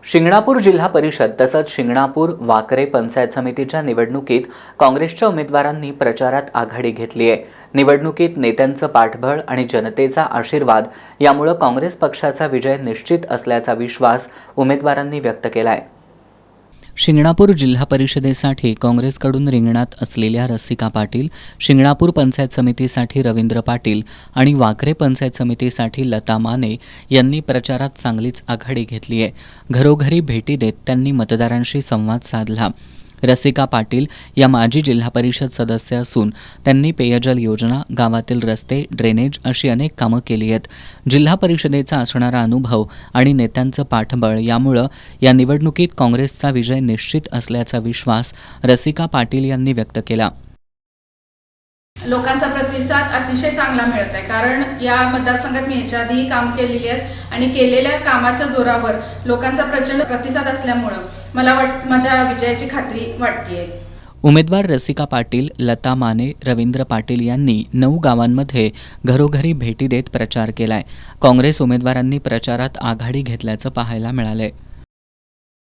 शिंगणापूर जिल्हा परिषद तसंच शिंगणापूर वाकरे पंचायत समितीच्या निवडणुकीत काँग्रेसच्या उमेदवारांनी प्रचारात आघाडी घेतली आहे। निवडणुकीत नेत्यांचं पाठबळ आणि जनतेचा आशीर्वाद यामुळे काँग्रेस पक्षाचा विजय निश्चित असल्याचा विश्वास उमेदवारांनी व्यक्त केला आहे। शिंगणापूर जिल्हा परिषदेसाठी काँग्रेसकडून रिंगणात असलेल्या रसिका पाटील, शिंगणापूर पंचायत समितीसाठी रवींद्र पाटील आणि वाकरे पंचायत समितीसाठी लता माने यांनी प्रचारात चांगलीच आघाडी घेतली आहे। घरोघरी भेटी देत त्यांनी मतदारांशी संवाद साधला। रसिका पाटील या माजी जिल्हा परिषद सदस्य असून त्यांनी पेयजल योजना, गावातील रस्ते, ड्रेनेज अशी अनेक कामं केली आहेत। जिल्हा परिषदेचा असणारा अनुभव आणि नेत्यांचं पाठबळ यामुळे या निवडणुकीत काँग्रेसचा विजय निश्चित असल्याचा विश्वास रसिका पाटील यांनी व्यक्त केला। लोकांचा प्रतिसाद अतिशय चांगला मिळत आहे, कारण या मतदारसंघात मी ह्याच्या आधीही काम केलेली आहेत आणि केलेल्या कामाच्या जोरावर लोकांचा प्रचंड प्रतिसाद असल्यामुळे मला माझ्या विजयाची खात्री वाटते। उमेदवार रसिका पाटील, लता माने, रवींद्र पाटील यांनी 9 गावांमध्ये घरोघरी भेटी देत प्रचार केलाय। काँग्रेस उमेदवारांनी प्रचारात आघाडी घेतल्याचं पाहायला मिळालंय।